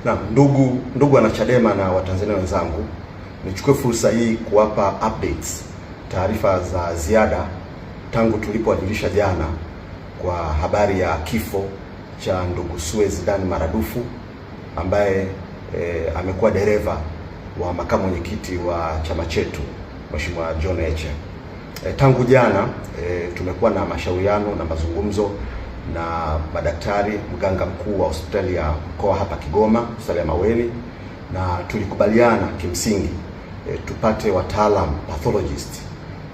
Na ndugu wanachadema na Watanzania wenzangu, nichukue fursa hii kuwapa updates, taarifa za ziada tangu tulipowajulisha jana kwa habari ya kifo cha ndugu Suez Zidane Maradufu ambaye amekuwa dereva wa makamu mwenyekiti wa chama chetu Mheshimiwa John Heche. Tangu jana tumekuwa na mashauriano na mazungumzo na madaktari, mganga mkuu wa hospitali ya mkoa hapa Kigoma, hospitali ya Maweni, na tulikubaliana kimsingi tupate wataalam pathologist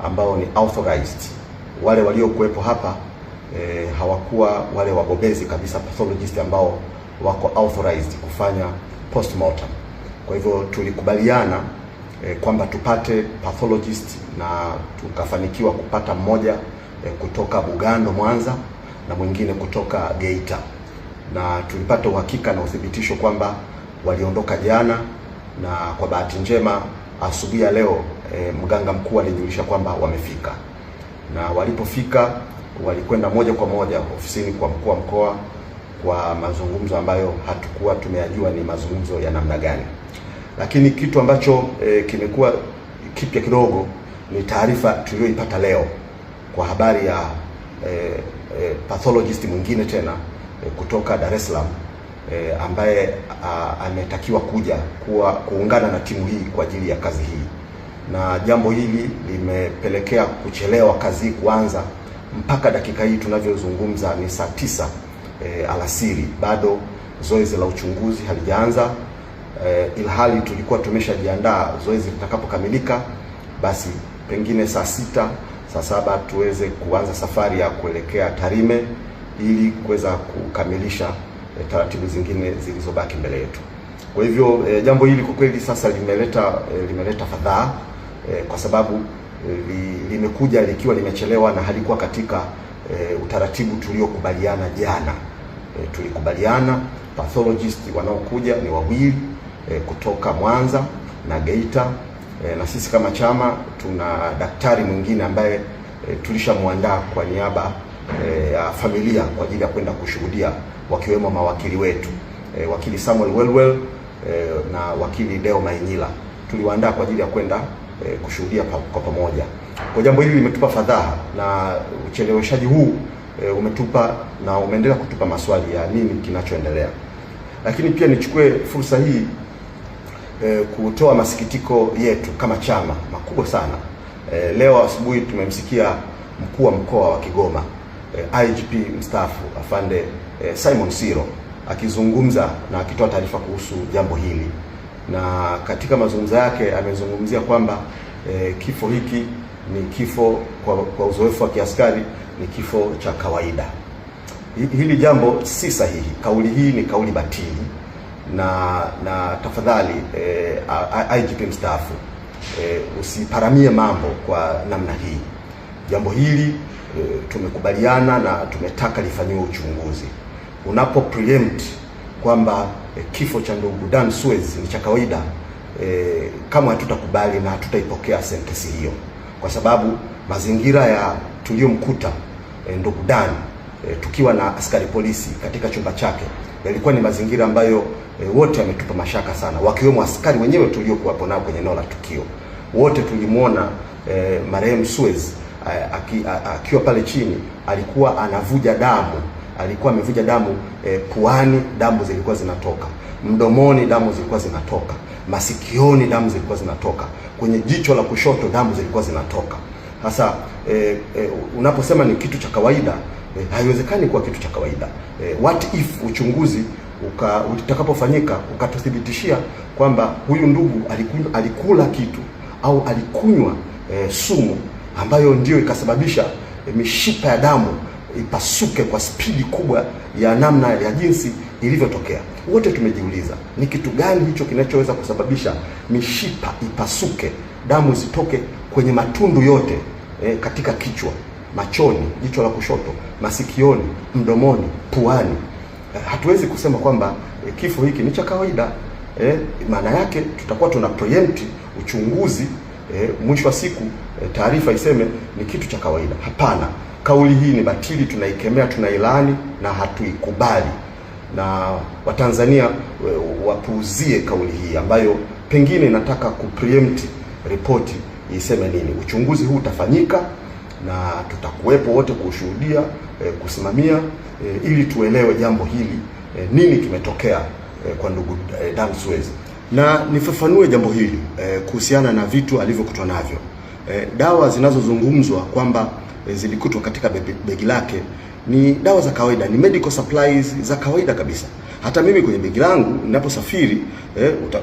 ambao ni authorized. Wale waliokuwepo hapa hawakuwa wale wabobezi kabisa pathologist ambao wako authorized kufanya postmortem. Kwa hivyo tulikubaliana kwamba tupate pathologist, na tukafanikiwa kupata mmoja kutoka Bugando Mwanza na mwingine kutoka Geita, na tulipata uhakika na uthibitisho kwamba waliondoka jana, na kwa bahati njema asubuhi ya leo mganga mkuu alijulisha kwamba wamefika, na walipofika walikwenda moja kwa moja ofisini kwa mkuu wa mkoa kwa mazungumzo ambayo hatukuwa tumeyajua ni mazungumzo ya namna gani. Lakini kitu ambacho kimekuwa kipya kidogo ni taarifa tuliyoipata leo kwa habari ya pathologist mwingine tena kutoka Dar es Salaam ambaye ametakiwa kuja kuungana na timu hii kwa ajili ya kazi hii, na jambo hili limepelekea kuchelewa kazi hii kuanza. Mpaka dakika hii tunavyozungumza ni saa 9 alasiri, bado zoezi la uchunguzi halijaanza, ilhali tulikuwa tumeshajiandaa zoezi litakapokamilika basi pengine saa 6 saa 7 tuweze kuanza safari ya kuelekea Tarime ili kuweza kukamilisha taratibu zingine zilizobaki mbele yetu. Kwa hivyo jambo hili kwa kweli sasa limeleta fadhaa kwa sababu limekuja likiwa limechelewa na halikuwa katika utaratibu tuliokubaliana jana. Tulikubaliana pathologist wanaokuja ni wawili kutoka Mwanza na Geita, na sisi kama chama tuna daktari mwingine ambaye tulishamwandaa kwa niaba ya familia kwa ajili ya kwenda kushuhudia, wakiwemo mawakili wetu wakili Samuel Welwel na wakili Deo Mainyila. Tuliwaandaa kwa ajili ya kwenda kushuhudia kwa pamoja. Kwa jambo hili limetupa fadhaa, na ucheleweshaji huu umetupa na umeendelea kutupa maswali ya nini kinachoendelea. Lakini pia nichukue fursa hii kutoa masikitiko yetu kama chama makubwa sana. Leo asubuhi tumemsikia mkuu wa mkoa wa Kigoma IGP mstaafu afande Simon Siro akizungumza na akitoa taarifa kuhusu jambo hili, na katika mazungumzo yake amezungumzia kwamba kifo hiki ni kifo kwa uzoefu wa kiaskari, ni kifo cha kawaida. Hili jambo si sahihi. Kauli hii ni kauli batili, na tafadhali IGP mstaafu usiparamie mambo kwa namna hii. Jambo hili tumekubaliana na tumetaka lifanyiwe uchunguzi. Unapo preempt kwamba kifo cha ndugu Dan Suez ni cha kawaida, kama hatutakubali na hatutaipokea sentensi hiyo, kwa sababu mazingira ya tuliyomkuta ndugu Dan tukiwa na askari polisi katika chumba chake yalikuwa ni mazingira ambayo wote wametupa mashaka sana, wakiwemo askari wenyewe tuliokuwa nao kwenye eneo la tukio. Wote tulimwona marehemu Suez akiwa pale chini, alikuwa anavuja damu, alikuwa amevuja damu puani, damu zilikuwa zinatoka mdomoni, damu zilikuwa zinatoka masikioni, damu zilikuwa zinatoka kwenye jicho la kushoto, damu zilikuwa zinatoka. Sasa unaposema ni kitu cha kawaida, haiwezekani kuwa kitu cha kawaida. What if uchunguzi utakapofanyika ukatuthibitishia kwamba huyu ndugu alikula kitu au alikunywa sumu ambayo ndio ikasababisha mishipa ya damu ipasuke kwa spidi kubwa ya namna ya jinsi ilivyotokea. Wote tumejiuliza ni kitu gani hicho kinachoweza kusababisha mishipa ipasuke, damu zitoke kwenye matundu yote katika kichwa, machoni, jicho la kushoto, masikioni, mdomoni, puani. Hatuwezi kusema kwamba kifo hiki ni cha kawaida. Maana yake tutakuwa tuna preempt uchunguzi, mwisho wa siku taarifa iseme ni kitu cha kawaida. Hapana, kauli hii ni batili, tunaikemea, tunailaani na hatuikubali. na Watanzania wapuuzie kauli hii ambayo pengine inataka kupreempt ripoti iseme nini. Uchunguzi huu utafanyika na tutakuwepo wote kushuhudia, kusimamia, ili tuelewe jambo hili, nini kimetokea kwa ndugu Dan Suez. Na nifafanue jambo hili kuhusiana na vitu alivyokutwa navyo. Dawa zinazozungumzwa kwamba zilikutwa katika begi lake ni dawa za kawaida, ni medical supplies za kawaida kabisa. Hata mimi kwenye begi langu ninaposafiri,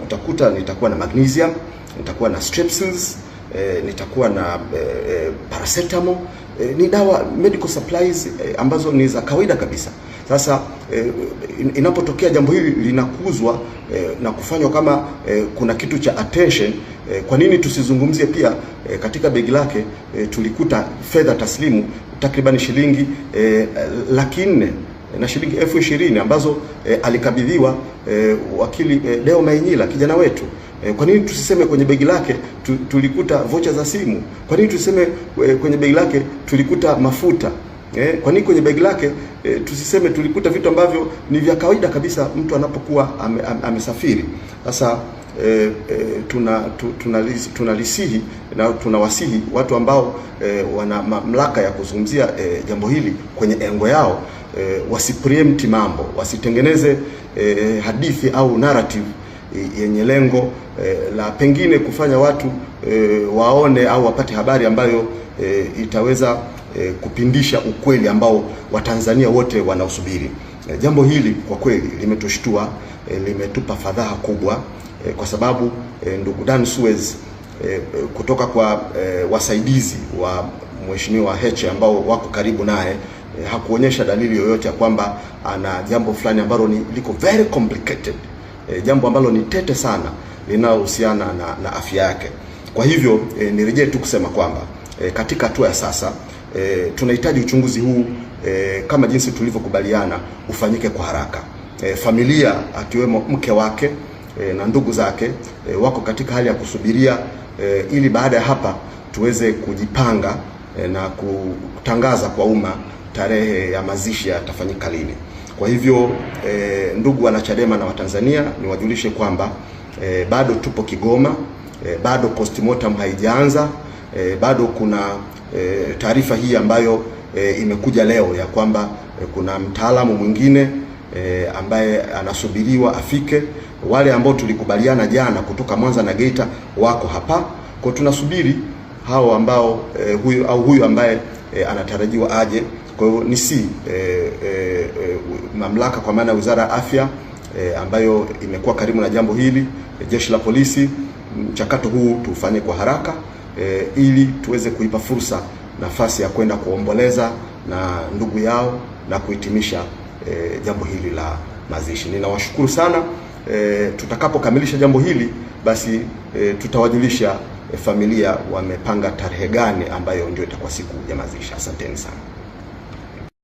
utakuta nitakuwa na magnesium, nitakuwa na strepsils, nitakuwa na paracetamol. Ni dawa medical supplies ambazo ni za kawaida kabisa. Sasa inapotokea jambo hili linakuzwa na kufanywa kama kuna kitu cha attention, kwa nini tusizungumzie pia katika begi lake tulikuta fedha taslimu takriban shilingi 400,000 na shilingi 20,000 ambazo alikabidhiwa wakili Deo Mainyila, kijana wetu. Kwa nini tusiseme kwenye begi lake tulikuta vocha za simu? Kwa nini tusiseme kwenye begi lake tulikuta mafuta? Kwa nini kwenye begi lake tusiseme tulikuta vitu ambavyo ni vya kawaida kabisa mtu anapokuwa amesafiri? Sasa tunalisihi na tunawasihi watu ambao wana mamlaka ya kuzungumzia jambo hili kwenye engo yao, wasipreempt mambo, wasitengeneze hadithi au narrative yenye lengo la pengine kufanya watu waone au wapate habari ambayo itaweza kupindisha ukweli ambao Watanzania wote wanausubiri. Jambo hili kwa kweli limetushtua, limetupa fadhaa kubwa, kwa sababu ndugu Dan Suez kutoka kwa wasaidizi wa Mheshimiwa Heche ambao wako karibu naye, hakuonyesha dalili yoyote ya kwamba ana jambo fulani ambalo liko very complicated, jambo ambalo ni tete sana linalohusiana na afya yake. Kwa hivyo nirejee tu kusema kwamba katika hatua ya sasa tunahitaji uchunguzi huu kama jinsi tulivyokubaliana ufanyike kwa haraka. Familia akiwemo mke wake na ndugu zake wako katika hali ya kusubiria, ili baada ya hapa tuweze kujipanga na kutangaza kwa umma tarehe ya mazishi yatafanyika lini. Kwa hivyo ndugu wanachadema na Watanzania, niwajulishe kwamba bado tupo Kigoma, bado postmortem haijaanza, bado kuna taarifa hii ambayo imekuja leo ya kwamba kuna mtaalamu mwingine ambaye anasubiriwa afike. Wale ambao tulikubaliana jana kutoka Mwanza na Geita wako hapa, kwa tunasubiri hao ambao huyu ambaye anatarajiwa aje. Kwa hiyo mamlaka kwa maana Wizara ya Afya ambayo imekuwa karibu na jambo hili, Jeshi la Polisi, mchakato huu tufanye kwa haraka ili tuweze kuipa fursa nafasi ya kwenda kuomboleza na ndugu yao na kuhitimisha jambo hili la mazishi. Ninawashukuru sana. Tutakapokamilisha jambo hili basi tutawajulisha familia wamepanga tarehe gani ambayo ndio itakuwa siku ya mazishi. Asanteni sana.